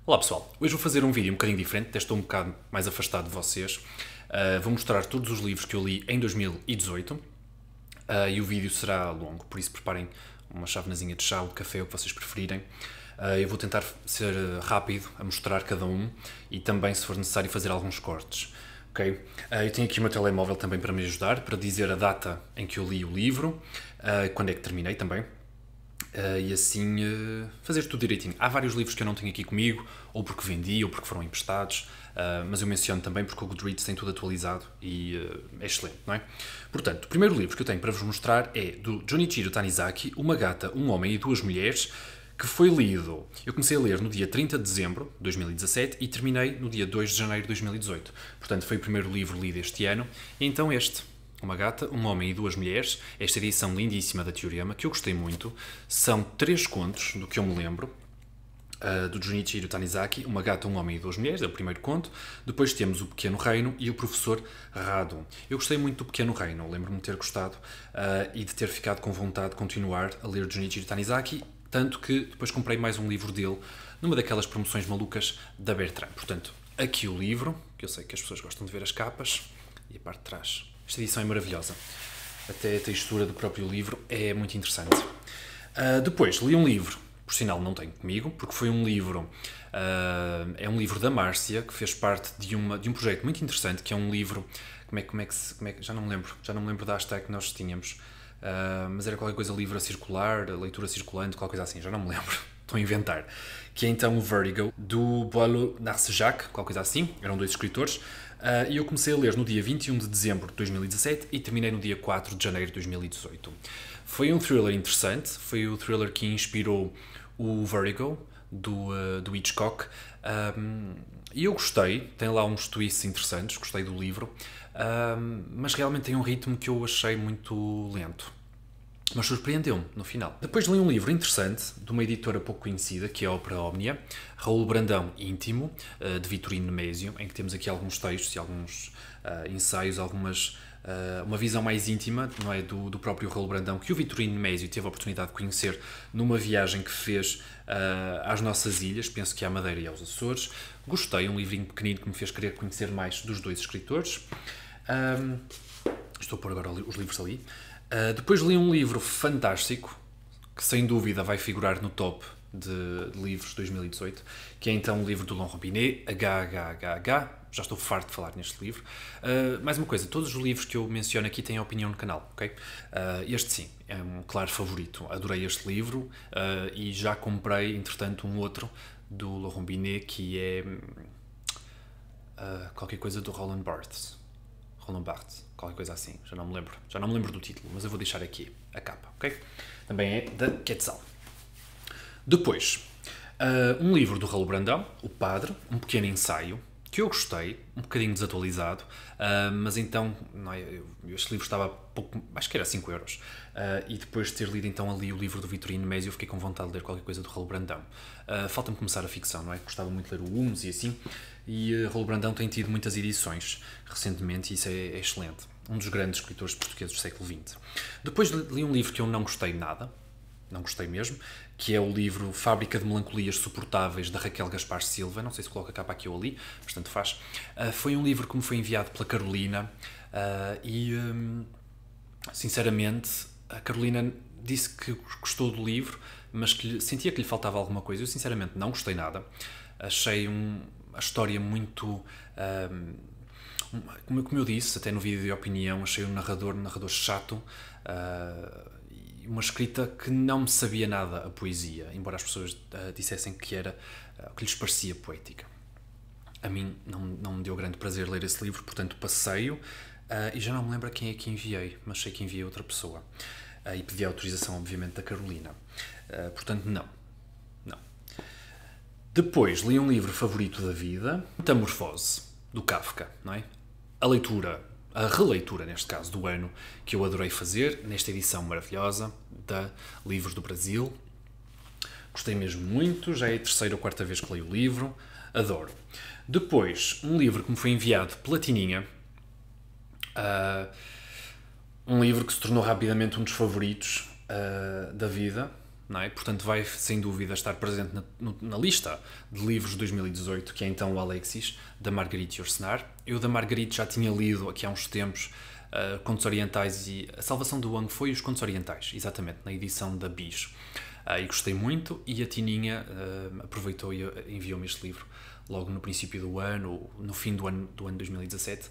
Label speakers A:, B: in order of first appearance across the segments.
A: Olá pessoal, hoje vou fazer um vídeo um bocadinho diferente, até estou um bocado mais afastado de vocês. Vou mostrar todos os livros que eu li em 2018 e o vídeo será longo, por isso preparem uma chávenazinha de chá ou de café, o que vocês preferirem. Eu vou tentar ser rápido a mostrar cada um e também, se for necessário, fazer alguns cortes. Okay? Eu tenho aqui o meu telemóvel também para me ajudar, para dizer a data em que eu li o livro, quando é que terminei também. E assim fazer tudo direitinho. Há vários livros que eu não tenho aqui comigo, ou porque vendi, ou porque foram emprestados, mas eu menciono também porque o Goodreads tem tudo atualizado e é excelente, não é? Portanto, o primeiro livro que eu tenho para vos mostrar é do Junichiro Tanizaki, Uma Gata, um Homem e Duas Mulheres, que foi lido. Eu comecei a ler no dia 30 de dezembro de 2017 e terminei no dia 2 de janeiro de 2018. Portanto, foi o primeiro livro lido este ano, e então Uma Gata, um Homem e Duas Mulheres, esta edição lindíssima da Teorema, que eu gostei muito. São 3 contos, do que eu me lembro, do Junichiro Tanizaki. Uma Gata, um Homem e Duas Mulheres, é o primeiro conto. Depois temos O Pequeno Reino e O Professor Rado. Eu gostei muito do Pequeno Reino, lembro-me de ter gostado e de ter ficado com vontade de continuar a ler Junichiro Tanizaki, tanto que depois comprei mais um livro dele, numa daquelas promoções malucas da Bertrand. Portanto, aqui o livro, que eu sei que as pessoas gostam de ver as capas, e a parte de trás. Esta edição é maravilhosa. Até a textura do próprio livro é muito interessante. Depois, li um livro, por sinal não tenho comigo, porque foi um livro, é um livro da Márcia, que fez parte de um projeto muito interessante, que é um livro, já não me lembro da hashtag que nós tínhamos, mas era qualquer coisa livro a circular, leitura circulante, qualquer coisa assim, já não me lembro. Estou a inventar. Que é então o Vertigo, do Boileau Narcejac, qualquer coisa assim, eram 2 escritores, e eu comecei a ler no dia 21 de dezembro de 2017 e terminei no dia 4 de janeiro de 2018. Foi um thriller interessante, foi o thriller que inspirou o Vertigo, do Hitchcock, e eu gostei, tem lá uns twists interessantes, gostei do livro, mas realmente tem um ritmo que eu achei muito lento. Mas surpreendeu-me no final. Depois li um livro interessante, de uma editora pouco conhecida, que é a Ópera Omnia, Raul Brandão Íntimo, de Vitorino Nemésio, em que temos aqui alguns textos e alguns ensaios, uma visão mais íntima, não é, do próprio Raul Brandão, que o Vitorino Nemésio teve a oportunidade de conhecer numa viagem que fez às nossas ilhas, penso que à Madeira e aos Açores. Gostei, um livrinho pequenino que me fez querer conhecer mais dos 2 escritores. Estou a pôr agora os livros ali. Depois li um livro fantástico, que sem dúvida vai figurar no top de livros de 2018, que é então o livro do Laurent Robinet, HHHH. Já estou farto de falar neste livro. Mais uma coisa, todos os livros que eu menciono aqui têm opinião no canal, ok? Este sim, é um claro favorito. Adorei este livro e já comprei, entretanto, um outro do Laurent Robinet, que é qualquer coisa do Roland Barthes, qualquer coisa assim, já não me lembro do título, mas eu vou deixar aqui a capa, ok? Também é da Quetzal. Depois, um livro do Raul Brandão, O Padre, um pequeno ensaio, que eu gostei, um bocadinho desatualizado, mas então, não é, este livro estava pouco, acho que era 5 euros, e depois de ter lido então ali o livro do Vitorino Nemésio, eu fiquei com vontade de ler qualquer coisa do Raul Brandão. Falta-me começar a ficção, não é? Gostava muito de ler o Humes e assim, e Raul Brandão tem tido muitas edições recentemente e isso é excelente. Um dos grandes escritores portugueses do século XX. Depois li um livro que eu não gostei nada, não gostei mesmo, que é o livro Fábrica de Melancolias Suportáveis, da Raquel Gaspar Silva. Não sei se coloca a capa aqui ou ali, mas tanto faz. Foi um livro que me foi enviado pela Carolina e, sinceramente, a Carolina disse que gostou do livro, mas que sentia que lhe faltava alguma coisa. Eu, sinceramente, não gostei nada. Achei a história muito... como eu disse, até no vídeo de opinião, achei um narrador chato, uma escrita que não me sabia nada a poesia, embora as pessoas dissessem que era o que lhes parecia poética. A mim não me deu grande prazer ler esse livro, portanto passei-o e já não me lembro a quem é que enviei, mas sei que enviei a outra pessoa e pedi a autorização, obviamente, da Carolina. Portanto, não. Depois li um livro favorito da vida, Metamorfose, do Kafka, não é? A releitura, neste caso, do ano, que eu adorei fazer, nesta edição maravilhosa da Livros do Brasil. Gostei mesmo muito, já é a 3ª ou 4ª vez que leio o livro, adoro. Depois, um livro que me foi enviado pela Tininha, um livro que se tornou rapidamente um dos favoritos da vida, não é? Portanto, vai sem dúvida estar presente na lista de livros de 2018, que é então o Alexis, da Marguerite Yourcenar. Eu da Marguerite já tinha lido aqui há uns tempos Contos Orientais e A Salvação do Wang foi os Contos Orientais, exatamente, na edição da Bis. E gostei muito, e a Tininha aproveitou e enviou-me este livro logo no princípio do ano, no fim do ano 2017,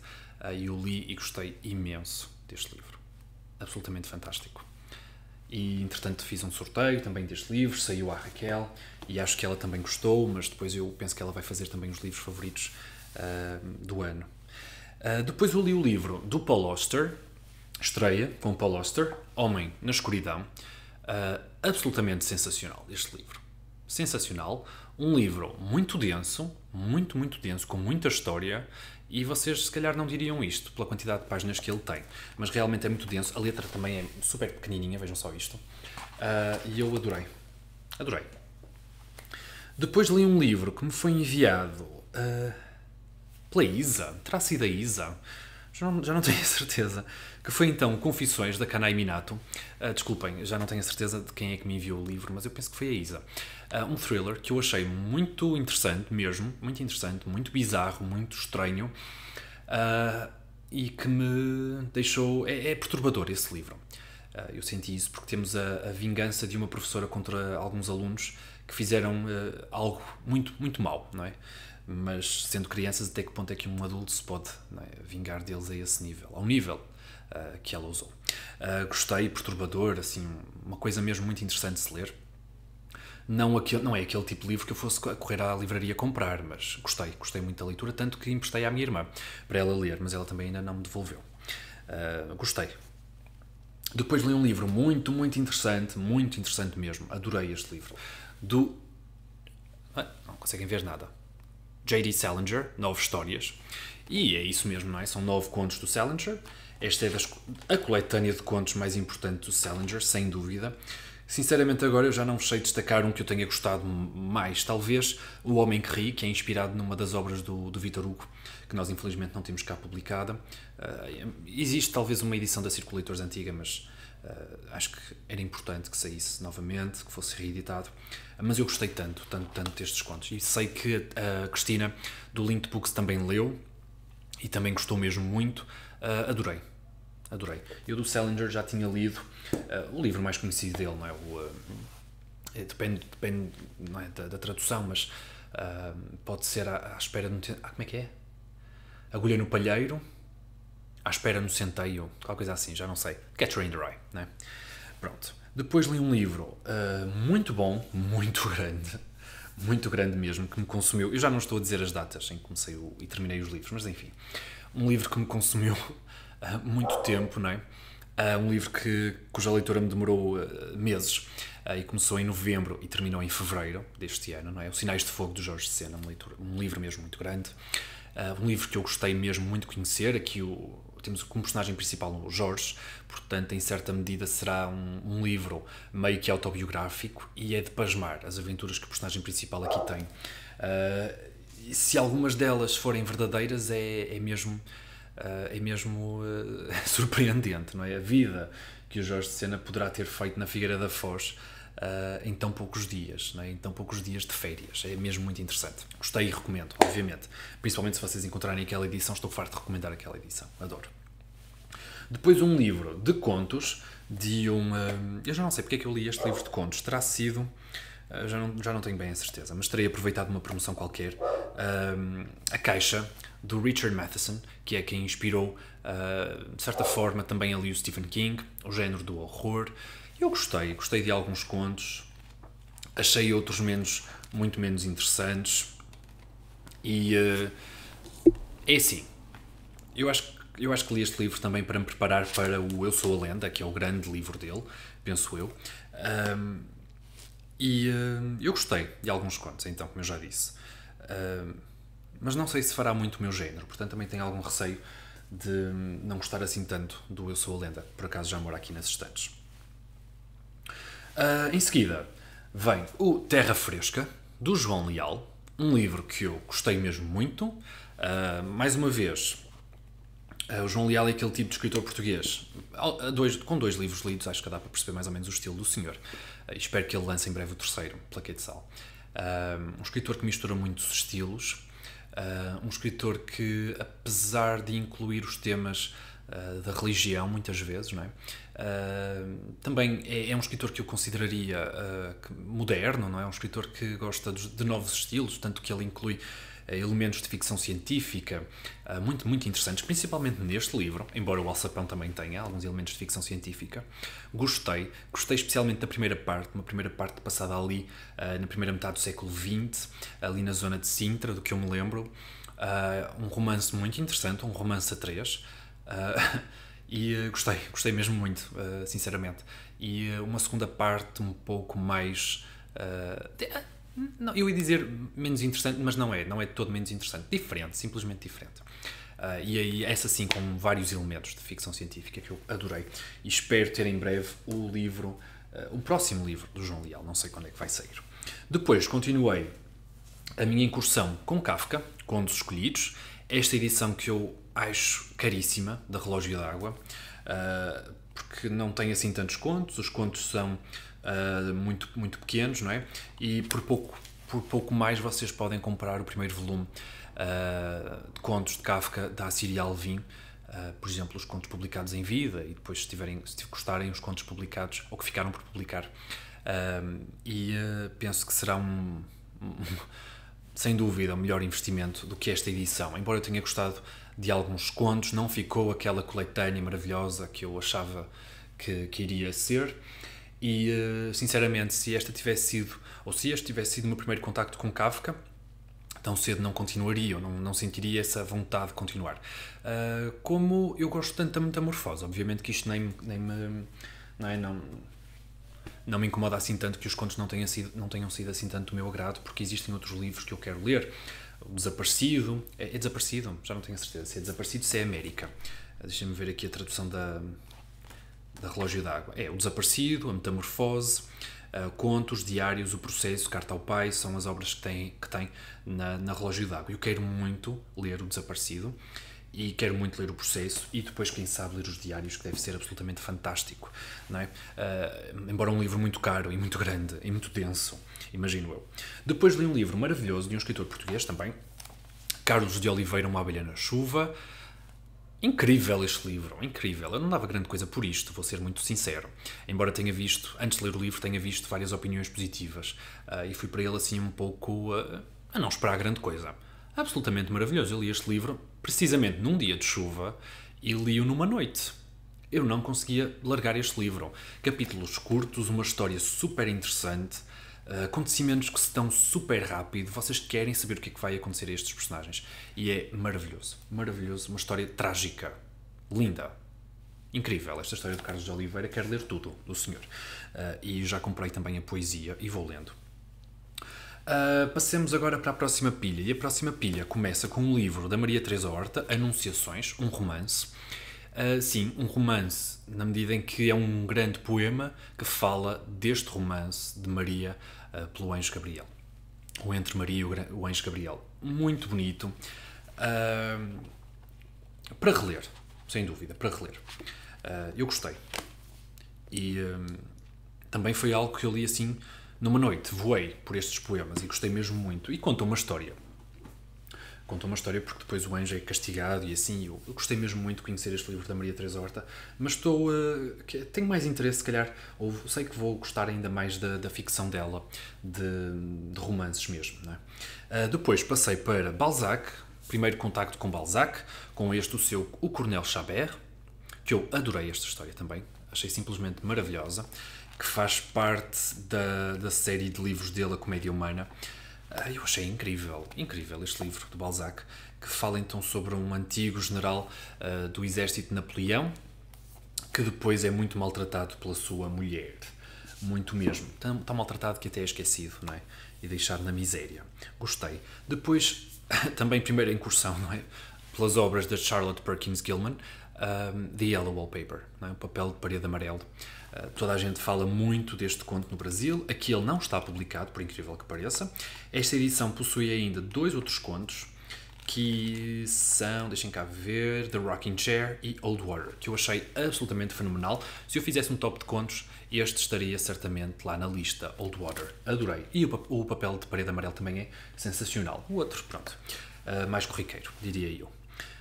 A: e eu li e gostei imenso deste livro. Absolutamente fantástico. E, entretanto, fiz um sorteio também deste livro, saiu à Raquel, e acho que ela também gostou, mas depois eu penso que ela vai fazer também os livros favoritos do ano. Depois eu li o livro do Paul Auster, estreia com o Paul Auster, Homem na Escuridão. Absolutamente sensacional este livro. Sensacional. Um livro muito denso, muito denso, com muita história, e vocês se calhar não diriam isto pela quantidade de páginas que ele tem, mas realmente é muito denso. A letra também é super pequenininha, vejam só isto. E eu adorei. Adorei. Depois li um livro que me foi enviado pela Isa. Terá sido a Isa? Já não tenho a certeza. Que foi então Confissões, da Kanai Minato. Desculpem, já não tenho a certeza de quem é que me enviou o livro, mas eu penso que foi a Isa. Um thriller que eu achei muito interessante mesmo, muito interessante, muito bizarro, muito estranho, e que me deixou... É perturbador esse livro. Eu senti isso porque temos a vingança de uma professora contra alguns alunos que fizeram algo muito mau, não é? Mas, sendo crianças, até que ponto é que um adulto se pode, não é, vingar deles a esse nível? Ao nível que ela usou. Gostei, perturbador, assim, uma coisa mesmo muito interessante de se ler. Não é aquele tipo de livro que eu fosse correr à livraria comprar, mas gostei muito da leitura, tanto que emprestei à minha irmã para ela ler, mas ela também ainda não me devolveu. Gostei. Depois li um livro muito interessante mesmo, adorei este livro, não conseguem ver nada, J.D. Salinger, 9 histórias, e é isso mesmo, não é? São 9 contos do Salinger. Esta é a coletânea de contos mais importante do Salinger, sem dúvida. Sinceramente, agora eu já não sei destacar um que eu tenha gostado mais. Talvez O Homem que Ri, que é inspirado numa das obras do Victor Hugo, que nós infelizmente não temos cá publicada. Existe talvez uma edição da Circulators antiga, mas acho que era importante que saísse novamente, que fosse reeditado. Mas eu gostei tanto destes contos. E sei que a Cristina, do Linked Books, também leu e também gostou mesmo muito. Adorei. Eu do Salinger já tinha lido o livro mais conhecido dele, não é? Depende não é, da tradução, mas pode ser à espera de como é que é? Agulha no palheiro, à espera no centeio, qualquer coisa assim, já não sei. Catcher in the Rye, não é? Pronto. Depois li um livro muito bom, muito grande mesmo, que me consumiu. Eu já não estou a dizer as datas em que comecei e terminei os livros, mas enfim. Um livro que me consumiu muito tempo, não é? Um livro cuja leitura me demorou meses, e começou em novembro e terminou em fevereiro deste ano, não é? Os Sinais de Fogo, de Jorge de Sena, um livro mesmo muito grande. Um livro que eu gostei mesmo muito de conhecer. Aqui temos como personagem principal o Jorge, portanto, em certa medida será um livro meio que autobiográfico, e é de pasmar as aventuras que o personagem principal aqui tem. Se algumas delas forem verdadeiras, é mesmo surpreendente, não é? A vida que o Jorge de Sena poderá ter feito na Figueira da Foz em tão poucos dias, não é? Em tão poucos dias de férias. É mesmo muito interessante. Gostei e recomendo, obviamente. Principalmente se vocês encontrarem aquela edição, estou farto de recomendar aquela edição. Adoro. Depois um livro de contos de eu já não sei porque é que eu li este livro de contos. Terá sido... Já não tenho bem a certeza, mas terei aproveitado uma promoção qualquer. A Caixa, do Richard Matheson, que é quem inspirou, de certa forma, também ali o Stephen King, o género do horror. Eu gostei de alguns contos, achei outros muito menos interessantes, e é assim, eu acho que li este livro também para me preparar para o Eu Sou a Lenda, que é o grande livro dele, penso eu. E eu gostei de alguns contos, então, como eu já disse. Mas não sei se fará muito o meu género, portanto também tenho algum receio de não gostar assim tanto do Eu Sou a Lenda. Por acaso já moro aqui nas estantes. Em seguida, vem o Terra Fresca, do João Leal. Um livro que eu gostei mesmo muito. Mais uma vez, O João Leal é aquele tipo de escritor português, com 2 livros lidos, acho que dá para perceber mais ou menos o estilo do senhor. Espero que ele lance em breve o terceiro, Plaquete de Sal. Um escritor que mistura muitos estilos, um escritor que, apesar de incluir os temas da religião, muitas vezes, não é? Também é um escritor que eu consideraria moderno, não é? Um escritor que gosta de novos estilos, tanto que ele inclui elementos de ficção científica muito, muito interessantes, principalmente neste livro, embora o Alçapão também tenha alguns elementos de ficção científica. Gostei especialmente da primeira parte, uma primeira parte passada ali na primeira metade do século XX, ali na zona de Sintra, do que eu me lembro. Um romance muito interessante, um romance a 3. E gostei mesmo muito, sinceramente. E uma segunda parte um pouco mais... não, eu ia dizer menos interessante, mas não é de todo menos interessante. Diferente, simplesmente diferente. E aí, essa sim, com vários elementos de ficção científica que eu adorei. E espero ter em breve o livro, o próximo livro do João Leal. Não sei quando é que vai sair. Depois, continuei a minha incursão com Kafka, Contos Escolhidos. Esta edição que eu acho caríssima, da Relógio d'Água, porque não tem assim tantos contos, os contos são muito, muito pequenos, não é? E por pouco mais vocês podem comprar o primeiro volume de contos de Kafka da Assíria Alvim, por exemplo, os contos publicados em vida, e depois se gostarem os contos publicados, ou que ficaram por publicar. Penso que será sem dúvida, o melhor investimento do que esta edição. Embora eu tenha gostado de alguns contos, não ficou aquela coletânea maravilhosa que eu achava que iria ser. E, sinceramente, se este tivesse sido o meu primeiro contacto com Kafka, tão cedo não continuaria, eu não sentiria essa vontade de continuar. Como eu gosto tanto da Metamorfose, obviamente que isto não me incomoda assim tanto que os contos não tenham sido assim tanto do meu agrado, porque existem outros livros que eu quero ler. O Desaparecido... É Desaparecido? Já não tenho a certeza se é Desaparecido, se é América. Deixa-me ver aqui a tradução da Relógio d'Água. É o Desaparecido, a Metamorfose, Contos, Diários, O Processo, Carta ao Pai, são as obras que tem na Relógio d'Água. Eu quero muito ler o Desaparecido, e quero muito ler o Processo, e depois, quem sabe, ler os Diários, que deve ser absolutamente fantástico, não é? Embora um livro muito caro e muito grande e muito denso, imagino eu. Depois li um livro maravilhoso de um escritor português também, Carlos de Oliveira, Uma Abelha na Chuva. Incrível este livro, incrível. Eu não dava grande coisa por isto, vou ser muito sincero. Embora tenha visto, antes de ler o livro, tenha visto várias opiniões positivas, e fui para ele assim um pouco a não esperar grande coisa. Absolutamente maravilhoso. Eu li este livro precisamente num dia de chuva e li-o numa noite. Eu não conseguia largar este livro. Capítulos curtos, uma história super interessante, acontecimentos que se dão super rápido, vocês querem saber o que é que vai acontecer a estes personagens. E é maravilhoso. Maravilhoso. Uma história trágica. Linda. Incrível. Esta história de Carlos de Oliveira. Quero ler tudo do senhor. E já comprei também a poesia e vou lendo. Passemos agora para a próxima pilha. E a próxima pilha começa com um livro da Maria Teresa Horta, Anunciações, um romance. Sim, um romance, na medida em que é um grande poema que fala deste romance de Maria pelo Anjo Gabriel. O Entre Maria e o Anjo Gabriel. Muito bonito. Para reler, sem dúvida, para reler. Eu gostei. E também foi algo que eu li assim numa noite. Voei por estes poemas e gostei mesmo muito. E conta uma história. Conta uma história porque depois o anjo é castigado e assim. Eu gostei mesmo muito de conhecer este livro da Maria Teresa Horta, mas tenho mais interesse, se calhar, ou sei que vou gostar ainda mais da ficção dela, de romances mesmo, não é? Depois passei para Balzac, primeiro contacto com Balzac, com o Coronel Chabert, que eu adorei esta história também, achei simplesmente maravilhosa, que faz parte da série de livros dele, A Comédia Humana. Eu achei incrível este livro de Balzac, que fala então sobre um antigo general do exército de Napoleão, que depois é muito maltratado pela sua mulher. Muito mesmo. Tão maltratado que até é esquecido, não é? E deixado na miséria. Gostei. Depois, também primeira incursão, não é? Pelas obras de Charlotte Perkins Gilman, The Yellow Wallpaper, não é? O papel de parede amarelo. Toda a gente fala muito deste conto no Brasil. Aqui ele não está publicado, por incrível que pareça. Esta edição possui ainda 2 outros contos que são, deixem cá ver, The Rocking Chair e Old Water, que eu achei absolutamente fenomenal. Se eu fizesse um top de contos, este estaria certamente lá na lista, Old Water. Adorei. E o papel de parede amarelo também é sensacional. O outro, pronto, mais corriqueiro, diria eu.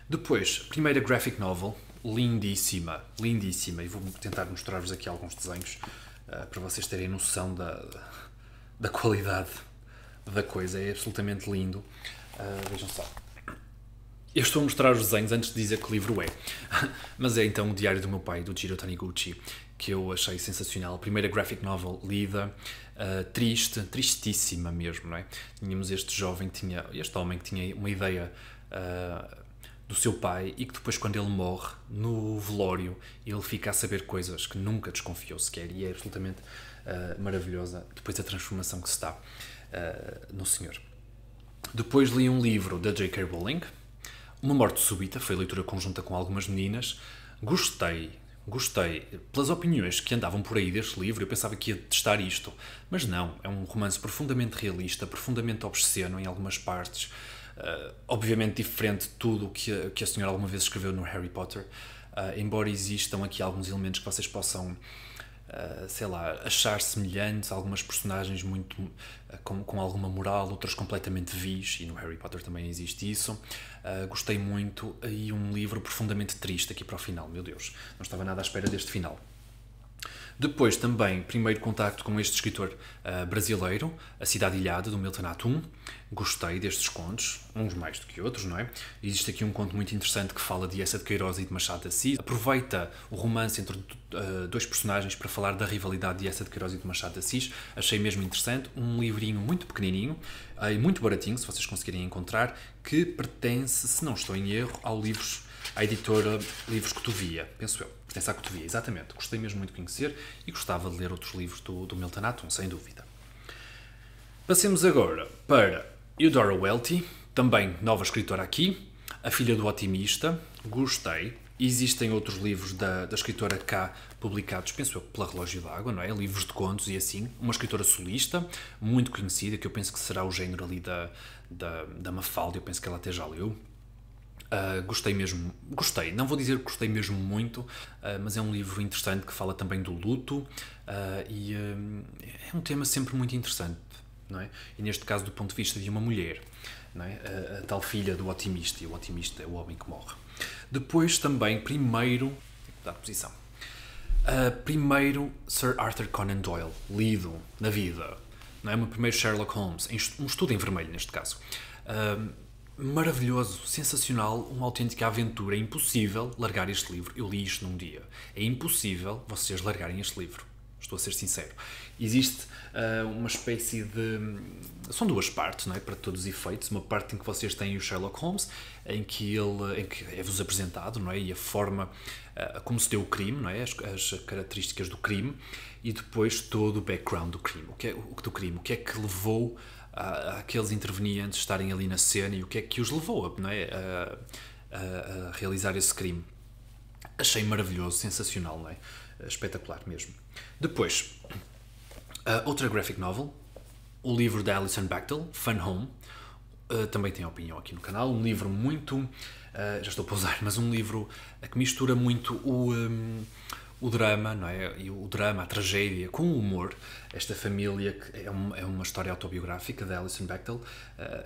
A: Depois, primeira graphic novel, lindíssima, lindíssima. E vou tentar mostrar-vos aqui alguns desenhos para vocês terem noção da qualidade da coisa. É absolutamente lindo. Vejam só. Eu estou a mostrar os desenhos antes de dizer que livro é. Mas é então o Diário do Meu Pai, do Jiro Taniguchi, que eu achei sensacional. Primeira graphic novel lida, tristíssima mesmo, não é? Tínhamos este homem que tinha uma ideia do seu pai e que depois, quando ele morre, no velório, ele fica a saber coisas que nunca desconfiou sequer, e é absolutamente maravilhosa depois a transformação que se dá no senhor. Depois li um livro da J.K. Rowling, Uma Morte Súbita, foi leitura conjunta com algumas meninas. Gostei pelas opiniões que andavam por aí deste livro. Eu pensava que ia testar isto, mas não, é um romance profundamente realista, profundamente obsceno em algumas partes, obviamente diferente de tudo o que a senhora alguma vez escreveu no Harry Potter, embora existam aqui alguns elementos que vocês possam sei lá, achar semelhantes a algumas personagens muito com alguma moral, outras completamente vis, e no Harry Potter também existe isso. Gostei muito, e um livro profundamente triste aqui para o final, meu Deus, não estava nada à espera deste final. Depois também, primeiro contacto com este escritor brasileiro, A Cidade Ilhada, do Milton Atum. Gostei destes contos, uns mais do que outros, não é? Existe aqui um conto muito interessante que fala de Eça de Queiroz e de Machado de Assis. Aproveita o romance entre dois personagens para falar da rivalidade de Eça de Queiroz e de Machado de Assis. Achei mesmo interessante. Um livrinho muito pequenininho e muito baratinho, se vocês conseguirem encontrar, que pertence, se não estou em erro, à editora Livros Cotovia, penso eu. Pertence à Cotovia, exatamente. Gostei mesmo muito de conhecer e gostava de ler outros livros do Milton Atum, sem dúvida. Passemos agora para Eudora Welty, também nova escritora aqui, A Filha do Otimista. Gostei. Existem outros livros da escritora cá publicados, penso eu, pela Relógio d'Água, não é? Livros de contos e assim. Uma escritora solista, muito conhecida, que eu penso que será o género ali da Mafalda, eu penso que ela até já leu. Gostei mesmo, não vou dizer que gostei mesmo muito, mas é um livro interessante que fala também do luto, e é um tema sempre muito interessante, não é? E neste caso do ponto de vista de uma mulher, não é? A tal filha do otimista, e o otimista é o homem que morre. Depois também, primeiro Sir Arthur Conan Doyle, lido na vida, não é? O meu primeiro Sherlock Holmes, um estudo em vermelho neste caso. Maravilhoso, sensacional, uma autêntica aventura. É impossível largar este livro. Eu li isto num dia. É impossível vocês largarem este livro. Estou a ser sincero. Existe uma espécie de... São duas partes, não é? Para todos os efeitos. Uma parte em que vocês têm o Sherlock Holmes, em que é-vos apresentado, não é? E a forma como se deu o crime, não é? As características do crime, e depois todo o background do crime. O que é que levou aqueles intervenientes estarem ali na cena, e o que é que os levou, não é? A realizar esse crime. Achei maravilhoso, sensacional, não é? Espetacular mesmo. Depois, outra graphic novel, o livro da Alison Bechdel, Fun Home. Também tem opinião aqui no canal. Um livro muito... já estou a pausar, mas um livro que mistura muito o drama, não é? E o drama, a tragédia, com o humor. Esta família, que é uma história autobiográfica da Alison Bechdel,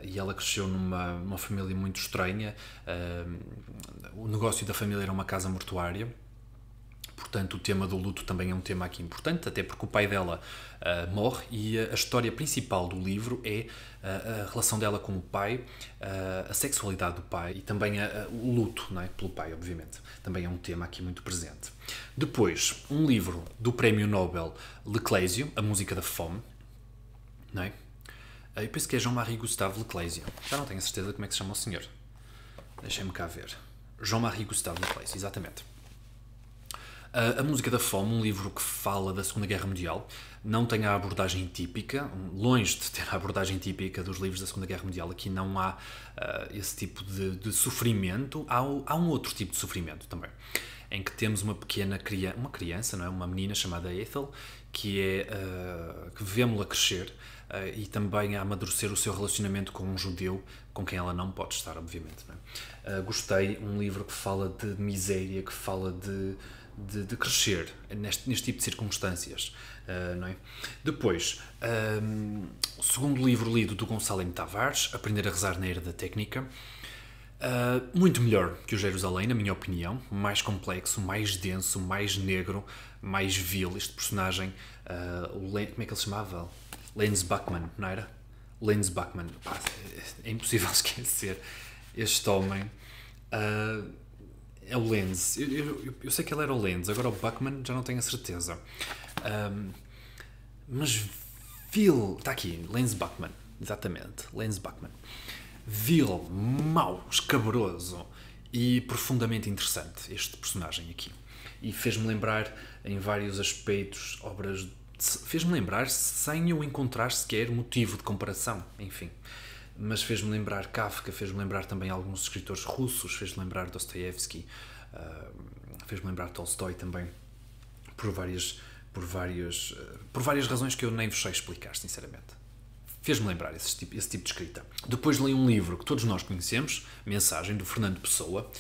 A: e ela cresceu numa família muito estranha. O negócio da família era uma casa mortuária. Portanto, o tema do luto também é um tema aqui importante, até porque o pai dela morre, e a história principal do livro é a relação dela com o pai, a sexualidade do pai, e também o luto, não é? Pelo pai, obviamente. Também é um tema aqui muito presente. Depois, um livro do Prémio Nobel Leclésio, A Música da Fome, não é? Eu penso que é Jean-Marie Gustave Leclésio. Já não tenho a certeza de como é que se chama o senhor. Deixem-me cá ver. Jean-Marie Gustave Leclésio, exatamente. A Música da Fome, um livro que fala da Segunda Guerra Mundial, não tem a abordagem típica, longe de ter a abordagem típica dos livros da Segunda Guerra Mundial. Aqui não há esse tipo de sofrimento, há um outro tipo de sofrimento também, em que temos uma criança, não é? Uma menina chamada Ethel, que é que vemos-la crescer e também a amadurecer o seu relacionamento com um judeu com quem ela não pode estar, obviamente. Não é? Gostei, um livro que fala de miséria, que fala de crescer neste tipo de circunstâncias. Não é? Depois, o segundo livro lido do Gonçalo M. Tavares, Aprender a Rezar na Era da Técnica. Muito melhor que o Jerusalém, na minha opinião. Mais complexo, mais denso, mais negro, mais vil. Este personagem, como é que ele se chamava? Lenz Bachmann, não era? Lenz Bachmann. Pá, é impossível esquecer este homem. É o Lenz. Eu sei que ele era o Lenz, agora o Bachmann já não tenho a certeza. Mas vil. Está aqui, Lenz Bachmann. Exatamente, Lenz Bachmann. Vil, mau, escabroso e profundamente interessante este personagem aqui. E fez-me lembrar em vários aspectos obras... Fez-me lembrar sem eu encontrar sequer motivo de comparação, enfim. Mas fez-me lembrar Kafka, fez-me lembrar também alguns escritores russos, fez-me lembrar Dostoiévski, fez-me lembrar Tolstói também, por várias razões que eu nem vos sei explicar, sinceramente. Fez-me lembrar esse tipo de escrita. Depois li um livro que todos nós conhecemos, Mensagem, do Fernando Pessoa,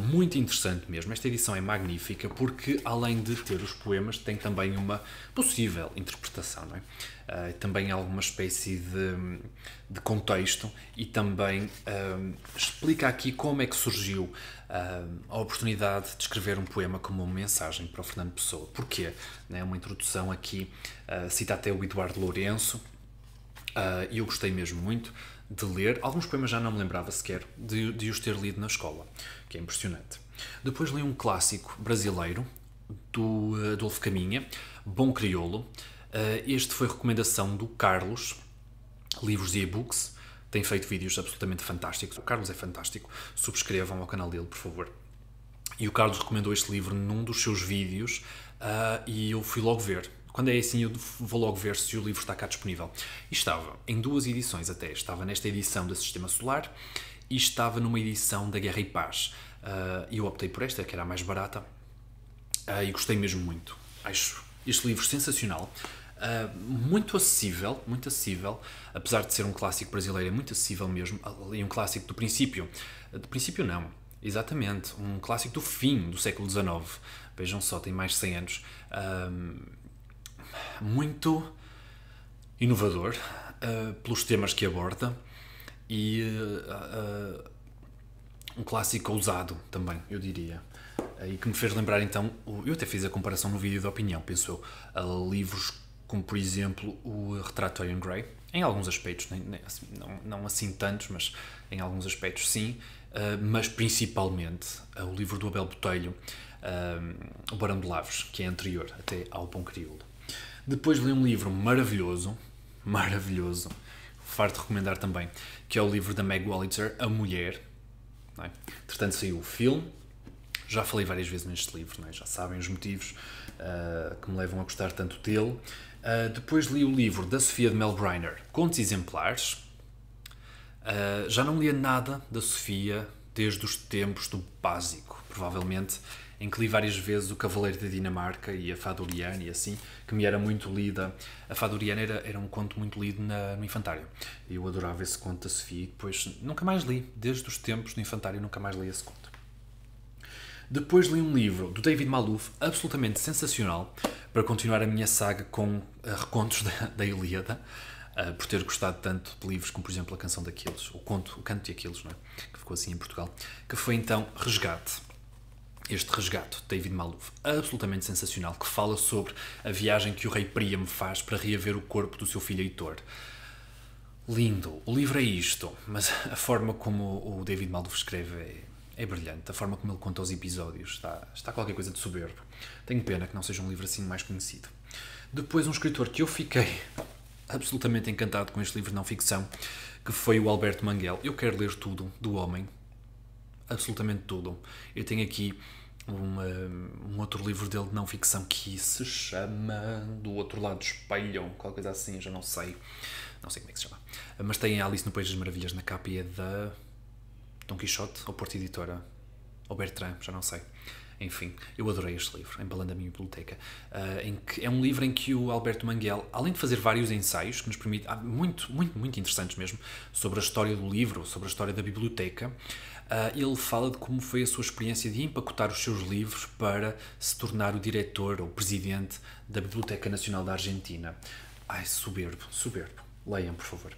A: muito interessante mesmo. Esta edição é magnífica porque, além de ter os poemas, tem também uma possível interpretação, não é? Também alguma espécie de contexto e também explica aqui como é que surgiu a oportunidade de escrever um poema como uma mensagem para o Fernando Pessoa. Porquê? É uma introdução aqui, cita até o Eduardo Lourenço, e eu gostei mesmo muito de ler. Alguns poemas já não me lembrava sequer de os ter lido na escola, que é impressionante. Depois li um clássico brasileiro do Adolfo Caminha, Bom Crioulo. Este foi recomendação do Carlos, Livros e E-Books. Tem feito vídeos absolutamente fantásticos. O Carlos é fantástico. Subscrevam ao canal dele, por favor. E o Carlos recomendou este livro num dos seus vídeos e eu fui logo ver. Quando é assim, eu vou logo ver se o livro está cá disponível. E estava em 2 edições até. Estava nesta edição da Sistema Solar e estava numa edição da Guerra e Paz. E eu optei por esta, que era a mais barata. E gostei mesmo muito. Acho este livro sensacional. Muito acessível, muito acessível. Apesar de ser um clássico brasileiro, é muito acessível mesmo. E um clássico do princípio. Do princípio não. Exatamente. Um clássico do fim do século XIX. Vejam só, tem mais de 100 anos. Muito inovador pelos temas que aborda e um clássico ousado também, eu diria. E que me fez lembrar então, eu até fiz a comparação no vídeo de opinião, penso eu, a livros como por exemplo o Retrato de Dorian Gray, em alguns aspectos, não assim tantos, mas em alguns aspectos sim, mas principalmente o livro do Abel Botelho, O Barão de Lavres, que é anterior até ao Bom Crioulo. Depois li um livro maravilhoso, farto de recomendar também, que é o livro da Meg Wolitzer, A Mulher. Não é? Entretanto saiu o filme, já falei várias vezes neste livro, não é? Já sabem os motivos que me levam a gostar tanto dele. Depois li o livro da Sofia de Melbrenner, Contos Exemplares. Já não lia nada da Sofia desde os tempos do básico, provavelmente, em que li várias vezes o Cavaleiro da Dinamarca e a Fada Oriana e assim, que me era muito lida. A Fada Oriana era um conto muito lido no infantário. Eu adorava esse conto da Sofia e depois nunca mais li, desde os tempos do infantário nunca mais li esse conto. Depois li um livro do David Maluf, absolutamente sensacional, para continuar a minha saga com recontos da Ilíada, por ter gostado tanto de livros como, por exemplo, a Canção de Aquiles, o Canto de Aquiles, não é? Que ficou assim em Portugal, que foi então Resgate. Este Resgate, David Maluf, absolutamente sensacional, que fala sobre a viagem que o rei Príamo faz para reaver o corpo do seu filho Heitor. Lindo. O livro é isto, mas a forma como o David Maluf escreve é brilhante. A forma como ele conta os episódios está qualquer coisa de soberbo. Tenho pena que não seja um livro assim mais conhecido. Depois um escritor que eu fiquei absolutamente encantado com este livro de não ficção, que foi o Alberto Manguel. Eu quero ler tudo do homem. Absolutamente tudo. Eu tenho aqui um outro livro dele de não ficção que se chama Do Outro Lado do Espelho, qualquer coisa assim, já não sei como é que se chama, mas tem a Alice no País das Maravilhas na capa e é da Dom Quixote ou Porta Editora ou Bertrand, já não sei. Enfim, eu adorei este livro, Embalando a Minha Biblioteca. É um livro em que o Alberto Manguel, além de fazer vários ensaios, que nos permite, muito interessantes mesmo, sobre a história do livro, sobre a história da biblioteca, ele fala de como foi a sua experiência de empacotar os seus livros para se tornar o diretor ou presidente da Biblioteca Nacional da Argentina. Ai, soberbo, soberbo. Leiam, por favor.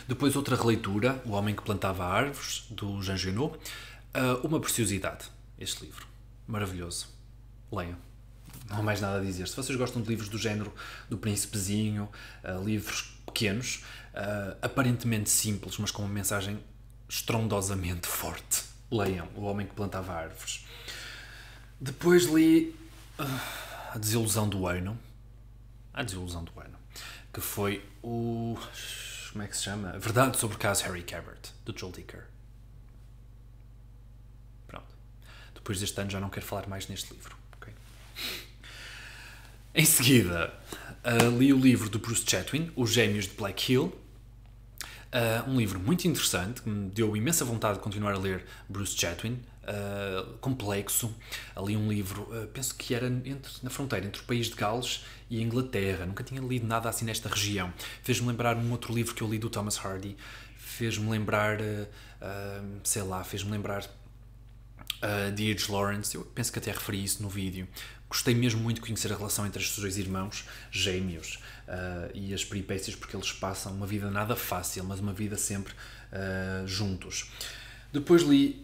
A: Depois outra releitura, O Homem que Plantava Árvores, do Jean Genot. Uma preciosidade, este livro. Maravilhoso. Leiam. Não há mais nada a dizer. Se vocês gostam de livros do género do Príncipezinho, livros pequenos, aparentemente simples, mas com uma mensagem estrondosamente forte, leiam O Homem que Plantava Árvores. Depois li A Desilusão do Ano. A Desilusão do Ano. Que foi o... Como é que se chama? A Verdade sobre o Caso Harry Cabert, do Joel Dicker. Pronto. Depois deste ano já não quero falar mais neste livro. Okay? Em seguida, li o livro do Bruce Chatwin, Os Gêmeos de Black Hill. Um livro muito interessante, que me deu imensa vontade de continuar a ler Bruce Chatwin. Complexo. Ali um livro, penso que era na fronteira entre o país de Gales e a Inglaterra. Nunca tinha lido nada assim nesta região. Fez-me lembrar um outro livro que eu li do Thomas Hardy. Fez-me lembrar, de H. Lawrence. Eu penso que até referi isso no vídeo. Gostei mesmo muito de conhecer a relação entre estes dois irmãos gêmeos e as peripécias, porque eles passam uma vida nada fácil, mas uma vida sempre juntos. Depois li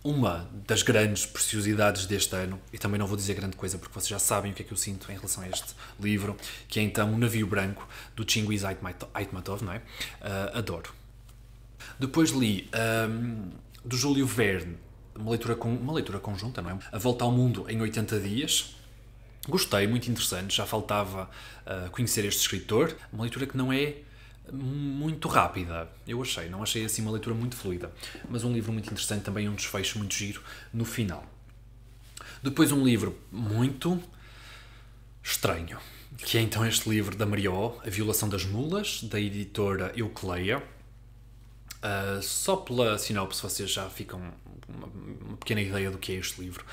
A: uma das grandes preciosidades deste ano, e também não vou dizer grande coisa porque vocês já sabem o que é que eu sinto em relação a este livro, que é então O Navio Branco, do Chingiz Aitmatov, não é? Adoro. Depois li do Júlio Verne, uma leitura conjunta, não é? A Volta ao Mundo em 80 Dias. Gostei, muito interessante, já faltava conhecer este escritor. Uma leitura que não é muito rápida, eu achei. Não achei assim uma leitura muito fluida. Mas um livro muito interessante, também um desfecho muito giro no final. Depois um livro muito estranho, que é então este livro da Marió, A Violação das Mulas, da editora Eucleia. Só pela sinopse vocês já ficam uma pequena ideia do que é este livro.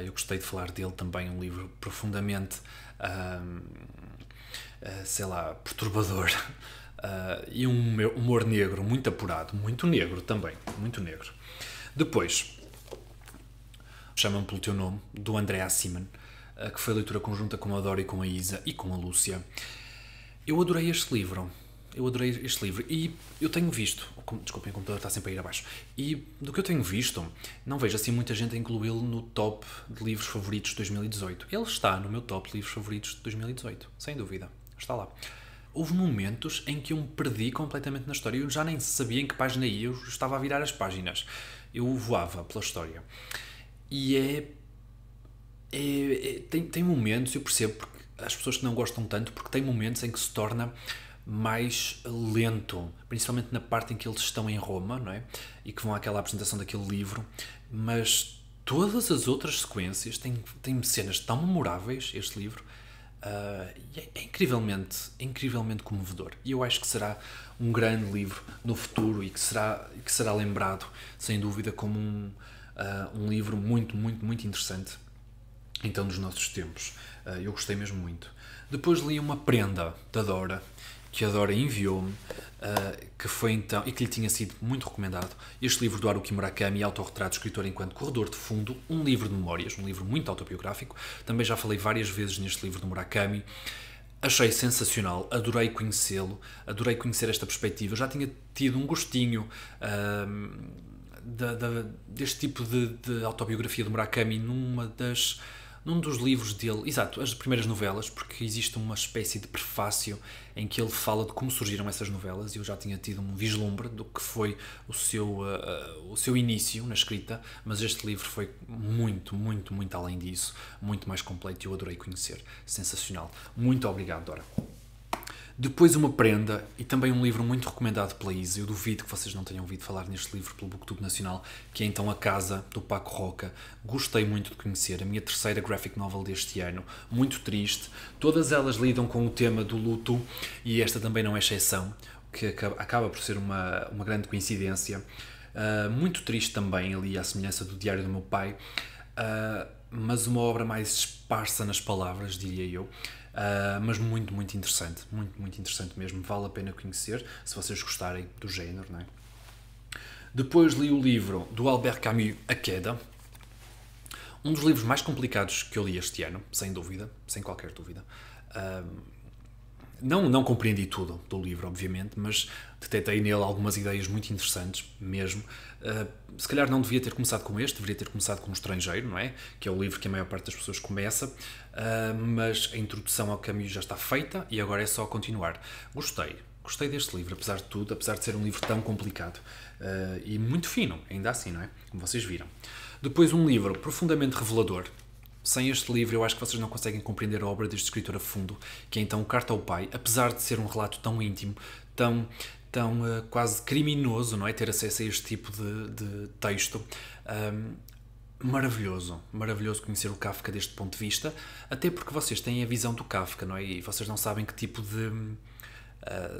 A: Eu gostei de falar dele também, um livro profundamente, perturbador. E um humor negro muito apurado, muito negro também, muito negro. Depois, Chama-me pelo Teu Nome, do André Aciman, que foi a leitura conjunta com a Dora e com a Isa e com a Lúcia. Eu adorei este livro. E eu tenho visto, desculpem, o computador está sempre a ir abaixo, e do que eu tenho visto, não vejo assim muita gente a incluí-lo no top de livros favoritos de 2018. Ele está no meu top de livros favoritos de 2018, sem dúvida, está lá. Houve momentos em que eu me perdi completamente na história, eu já nem sabia em que página ia, eu estava a virar as páginas, eu voava pela história. E tem momentos, eu percebo porque as pessoas que não gostam tanto, porque tem momentos em que se torna mais lento, principalmente na parte em que eles estão em Roma, não é? E que vão àquela apresentação daquele livro, mas todas as outras sequências têm cenas tão memoráveis, este livro, e é incrivelmente comovedor. E eu acho que será um grande livro no futuro e que será lembrado, sem dúvida, como um livro muito interessante, então, dos nossos tempos. Eu gostei mesmo muito. Depois li uma prenda da Dora, que a Dora enviou-me, que foi então, e que lhe tinha sido muito recomendado, este livro do Haruki Murakami, Autorretrato Escritor enquanto Corredor de Fundo, um livro de memórias, um livro muito autobiográfico. Também já falei várias vezes neste livro do Murakami. Achei sensacional, adorei conhecê-lo, adorei conhecer esta perspectiva. Eu já tinha tido um gostinho deste tipo de autobiografia do Murakami num dos livros dele, exato, as primeiras novelas, porque existe uma espécie de prefácio em que ele fala de como surgiram essas novelas, e eu já tinha tido um vislumbre do que foi o seu início na escrita, mas este livro foi muito além disso, muito mais completo, e eu adorei conhecer. Sensacional. Muito obrigado, Dora. Depois uma prenda, e também um livro muito recomendado pela Isa, eu duvido que vocês não tenham ouvido falar neste livro pelo BookTube Nacional, que é então A Casa, do Paco Roca. Gostei muito de conhecer, a minha terceira graphic novel deste ano, muito triste. Todas elas lidam com o tema do luto, e esta também não é exceção, que acaba por ser uma grande coincidência. Muito triste também, ali à semelhança do Diário do Meu Pai. mas uma obra mais esparsa nas palavras, diria eu. Mas muito, muito interessante. Muito, muito interessante mesmo. Vale a pena conhecer, se vocês gostarem do género, não é? Depois li o livro do Albert Camus, A Queda. Um dos livros mais complicados que eu li este ano, sem dúvida, sem qualquer dúvida. Não compreendi tudo do livro, obviamente, mas detetei nele algumas ideias muito interessantes, mesmo. Se calhar não devia ter começado com este, deveria ter começado com O Estrangeiro, não é? Que é o livro que a maior parte das pessoas começa, mas a introdução ao Camus já está feita e agora é só continuar. Gostei deste livro, apesar de tudo, apesar de ser um livro tão complicado e muito fino, ainda assim, não é? Como vocês viram. Depois um livro profundamente revelador. Sem este livro eu acho que vocês não conseguem compreender a obra deste escritor a fundo, que é então Carta ao Pai, apesar de ser um relato tão íntimo, tão quase criminoso, não é? Ter acesso a este tipo de texto. Maravilhoso conhecer o Kafka deste ponto de vista, até porque vocês têm a visão do Kafka, não é? E vocês não sabem que tipo de...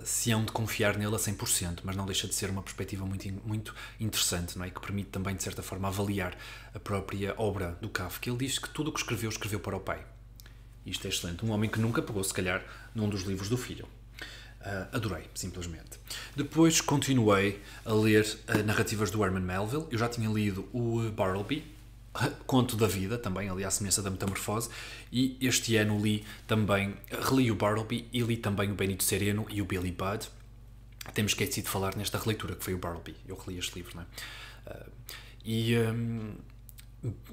A: se hão de confiar nele a 100%, mas não deixa de ser uma perspectiva muito, muito interessante, não é? Que permite também, de certa forma, avaliar a própria obra do Kafka. Ele diz que tudo o que escreveu para o pai. Isto é excelente. Um homem que nunca pegou, se calhar, num dos livros do filho. Adorei, simplesmente. Depois continuei a ler narrativas do Herman Melville. Eu já tinha lido o Bartleby, Conto da Vida, também, ali à semelhança da Metamorfose, e este ano reli o Bartleby e li também o Benito Sereno e o Billy Budd. Temos esquecido de falar nesta releitura, que foi o Bartleby. Eu reli este livro, não é?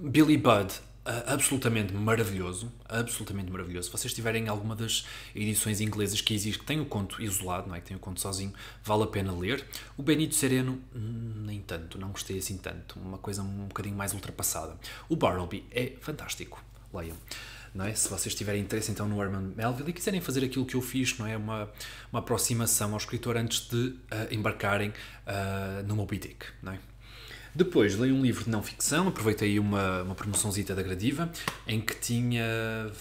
A: Billy Budd, absolutamente maravilhoso, absolutamente maravilhoso. Se vocês tiverem alguma das edições inglesas que existe, que tem o conto isolado, não é? Que tem o conto sozinho, vale a pena ler. O Benito Sereno, nem tanto, não gostei assim tanto, uma coisa um bocadinho mais ultrapassada. O Bartleby é fantástico, leiam. Não é? Se vocês tiverem interesse então no Herman Melville e quiserem fazer aquilo que eu fiz, não é? Uma aproximação ao escritor antes de embarcarem no Moby Dick, não é? Depois li um livro de não-ficção, aproveitei uma promoçãozita da Gradiva, em que tinha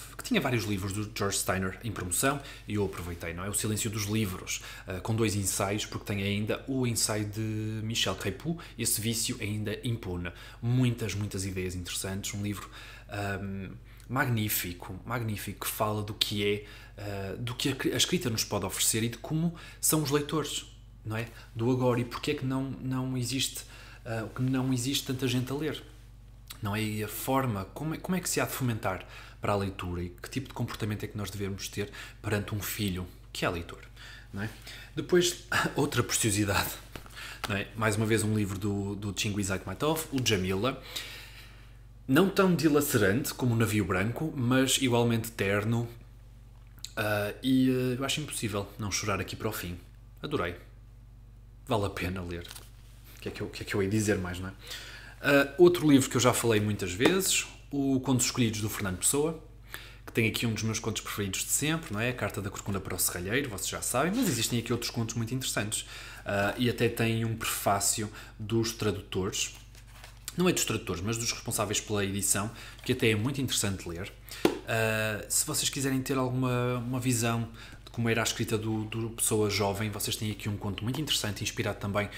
A: vários livros do George Steiner em promoção, e eu aproveitei, não é? O Silêncio dos Livros, com 2 ensaios, porque tem ainda o ensaio de Michel Crepeau, Esse Vício Ainda Impune. Muitas, muitas ideias interessantes, um livro magnífico, que fala do que a escrita nos pode oferecer e de como são os leitores, não é? Do agora, e porque é que não existe tanta gente a ler, não é? E a forma, como é que se há de fomentar para a leitura e que tipo de comportamento é que nós devemos ter perante um filho que é leitor, não é? Depois, outra preciosidade, não é? Mais uma vez um livro do Chingiz Aitmatov, o Jamila, não tão dilacerante como o Navio Branco, mas igualmente terno, e eu acho impossível não chorar aqui para o fim. Adorei, vale a pena ler. O que é que eu ia dizer mais, não é? Outro livro que eu já falei muitas vezes, o Contos Escolhidos do Fernando Pessoa, que tem aqui um dos meus contos preferidos de sempre, não é? A Carta da Corcunda para o Serralheiro, vocês já sabem, mas existem aqui outros contos muito interessantes. E até tem um prefácio dos tradutores, não é dos tradutores, mas dos responsáveis pela edição, que até é muito interessante ler. Se vocês quiserem ter uma visão de como era a escrita do Pessoa jovem, vocês têm aqui um conto muito interessante, inspirado também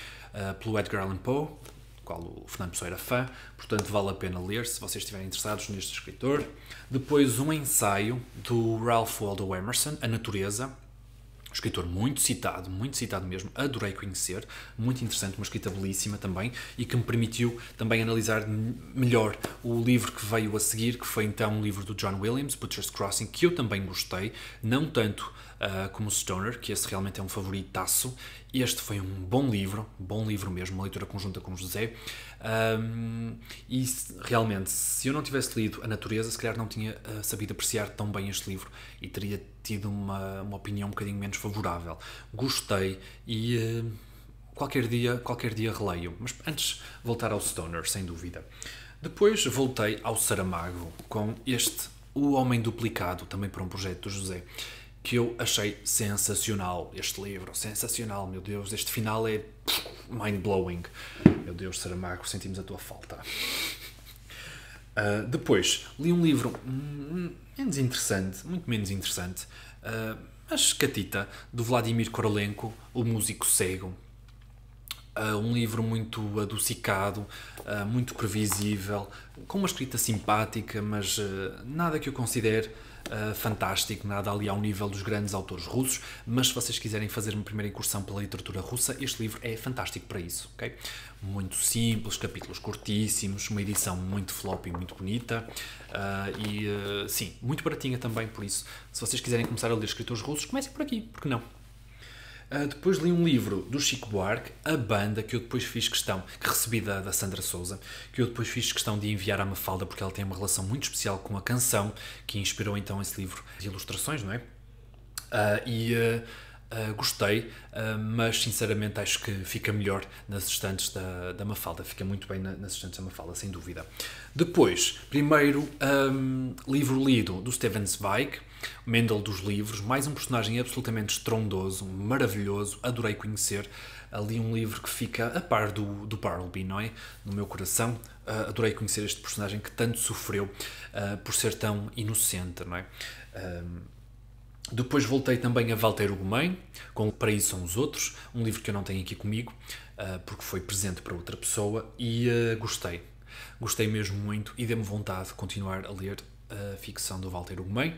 A: pelo Edgar Allan Poe, do qual o Fernando Pessoa era fã, portanto vale a pena ler se vocês estiverem interessados neste escritor. Depois um ensaio do Ralph Waldo Emerson, A Natureza, um escritor muito citado mesmo, adorei conhecer, muito interessante, uma escrita belíssima também, e que me permitiu também analisar melhor o livro que veio a seguir, que foi então um livro do John Williams, Butcher's Crossing, que eu também gostei, não tanto como Stoner, que esse realmente é um favoritaço. Este foi um bom livro mesmo, uma leitura conjunta com o José, e realmente, se eu não tivesse lido A Natureza, se calhar não tinha sabido apreciar tão bem este livro e teria tido uma opinião um bocadinho menos favorável. Gostei e qualquer dia releio, mas antes voltar ao Stoner, sem dúvida. Depois voltei ao Saramago com O Homem Duplicado, também para um projeto do José, que eu achei sensacional. Este livro, sensacional, meu Deus, este final é mind-blowing. Meu Deus, Saramago, sentimos a tua falta. Depois, li um livro menos interessante, muito menos interessante, mas catita, do Vladimir Korolenko, O Músico Cego. Um livro muito adocicado, muito previsível, com uma escrita simpática, mas nada que eu considere fantástico, nada ali ao nível dos grandes autores russos, mas se vocês quiserem fazer uma primeira incursão pela literatura russa, este livro é fantástico para isso, ok? Muito simples, capítulos curtíssimos, uma edição muito flop e muito bonita, sim, muito baratinha também, por isso, se vocês quiserem começar a ler escritores russos, comecem por aqui, porque não? Depois li um livro do Chico Buarque, A Banda, que eu depois fiz questão, que recebi da Sandra Souza, que eu depois fiz questão de enviar à Mafalda, porque ela tem uma relação muito especial com a canção, que inspirou então esse livro de ilustrações, não é? Gostei, mas sinceramente acho que fica melhor nas estantes da Mafalda, fica muito bem nas estantes da Mafalda, sem dúvida. Depois, primeiro livro lido do Stefan Zweig, Mendel dos livros, mais um personagem absolutamente estrondoso, maravilhoso, adorei conhecer. Ali um livro que fica a par do Bartleby, não é? No meu coração, adorei conhecer este personagem que tanto sofreu por ser tão inocente, não é? Depois voltei também a Walter Ugumem, com O Paraíso São os Outros, um livro que eu não tenho aqui comigo, porque foi presente para outra pessoa, e gostei. Gostei mesmo muito e deu-me vontade de continuar a ler a ficção do Walter Ugumem.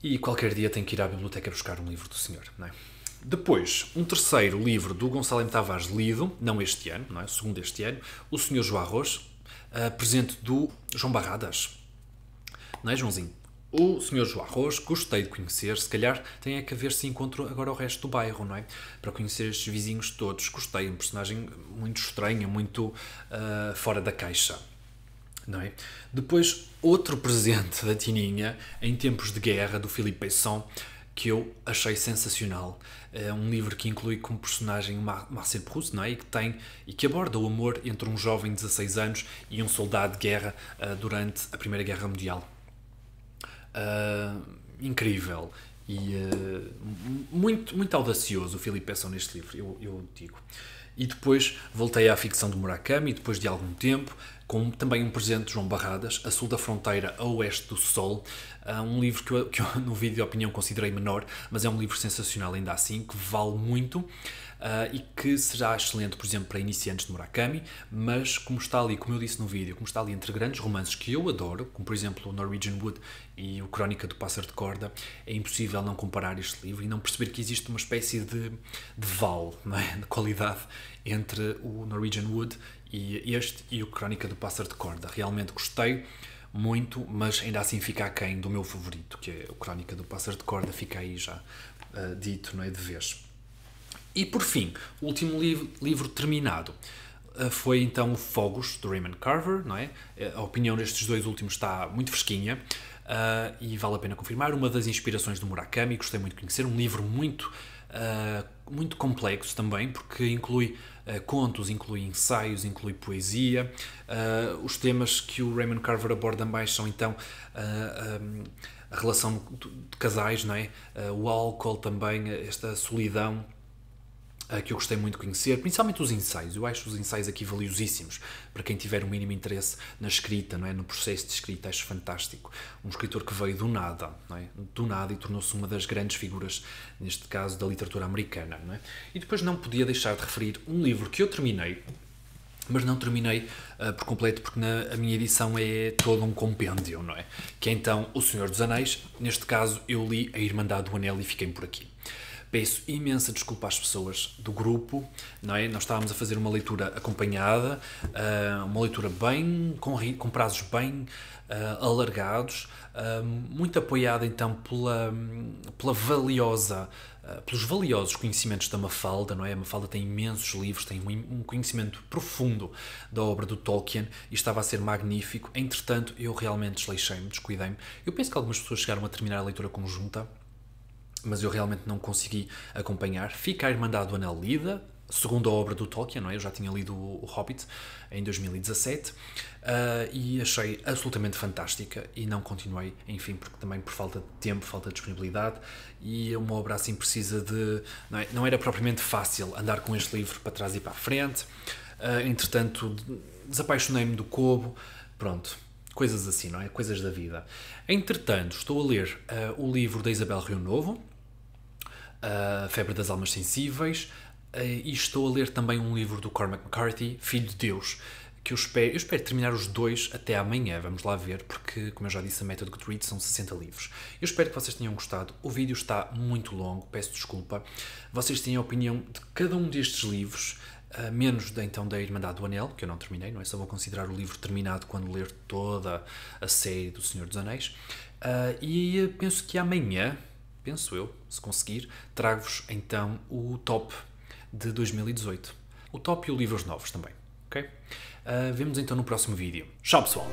A: E qualquer dia tenho que ir à biblioteca buscar um livro do senhor, não é? Depois, um terceiro livro do Gonçalo M. Tavares lido, não este ano, não é? Segundo este ano, O Senhor João Arroz, presente do João Barradas. Não é, Joãozinho? O Senhor João Arroz, gostei de conhecer, se calhar tem é que ver se encontro agora o resto do bairro, não é? Para conhecer estes vizinhos todos, gostei, um personagem muito estranho, muito fora da caixa. Não é? Depois, outro presente da Tininha, Em Tempos de Guerra, do Philippe Besson, que eu achei sensacional. É um livro que inclui como personagem Marcel Proust, não é? E que aborda o amor entre um jovem de 16 anos e um soldado de guerra durante a Primeira Guerra Mundial. Incrível e muito audacioso o Philippe Besson neste livro, eu digo. E depois voltei à ficção do Murakami, depois de algum tempo, com também um presente de João Barradas, A Sul da Fronteira, a Oeste do Sol, um livro que eu no vídeo de opinião considerei menor, mas é um livro sensacional ainda assim, que vale muito e que será excelente, por exemplo, para iniciantes de Murakami, mas como está ali, como eu disse no vídeo, como está ali entre grandes romances que eu adoro, como por exemplo o Norwegian Wood e o Crónica do Pássaro de Corda, é impossível não comparar este livro e não perceber que existe uma espécie de vale, não é? De qualidade entre o Norwegian Wood e este e o Crónica do Pássaro de Corda. Realmente gostei muito, mas ainda assim fica aquém do meu favorito, que é o Crónica do Pássaro de Corda, fica aí já dito, não é, de vez. E por fim, o último livro terminado foi então o Fogos, do Raymond Carver, não é? A opinião destes dois últimos está muito fresquinha e vale a pena confirmar. Uma das inspirações do Murakami, gostei muito de conhecer, um livro muito complexo também, porque inclui contos, inclui ensaios, inclui poesia. Os temas que o Raymond Carver aborda mais são então a relação de casais, não é? O álcool também, esta solidão, que eu gostei muito de conhecer, principalmente os ensaios. Eu acho os ensaios aqui valiosíssimos para quem tiver o mínimo interesse na escrita, não é? No processo de escrita. Acho fantástico. Um escritor que veio do nada, não é? Do nada, e tornou-se uma das grandes figuras, neste caso, da literatura americana, não é? E depois não podia deixar de referir um livro que eu terminei, mas não terminei por completo, porque a minha edição é todo um compêndio, não é? Que é então O Senhor dos Anéis. Neste caso, eu li A Irmandade do Anel e fiquei por aqui. Peço imensa desculpa às pessoas do grupo, não é? Nós estávamos a fazer uma leitura acompanhada, uma leitura bem, com prazos bem alargados, muito apoiada então pelos valiosos conhecimentos da Mafalda, não é? A Mafalda tem imensos livros, tem um conhecimento profundo da obra do Tolkien e estava a ser magnífico. Entretanto, eu realmente desleixei-me, descuidei-me. Eu penso que algumas pessoas chegaram a terminar a leitura conjunta, mas eu realmente não consegui acompanhar. Fica a Irmandade do Anel lida, segundo a obra do Tolkien, não é? Eu já tinha lido o Hobbit em 2017 e achei absolutamente fantástica e não continuei, enfim, porque também por falta de tempo, falta de disponibilidade, e uma obra assim precisa de... Não era propriamente fácil andar com este livro para trás e para a frente. Entretanto, desapaixonei-me do Kobo, pronto. Coisas assim, não é? Coisas da vida. Entretanto, estou a ler o livro da Isabel Rio Novo, A Febre das Almas Sensíveis, E estou a ler também um livro do Cormac McCarthy, Filho de Deus, que eu espero terminar os 2 até amanhã, vamos lá ver, porque, como eu já disse, a meta do Goodreads são 60 livros. Eu espero que vocês tenham gostado. O vídeo está muito longo, peço desculpa. Vocês têm a opinião de cada um destes livros, menos então da Irmandade do Anel, que eu não terminei, não é? Só vou considerar o livro terminado quando ler toda a série do Senhor dos Anéis. E penso que amanhã, penso eu, se conseguir, trago-vos então o top de 2018. O top e os livros novos também, ok? Vemo-nos então no próximo vídeo. Tchau, pessoal!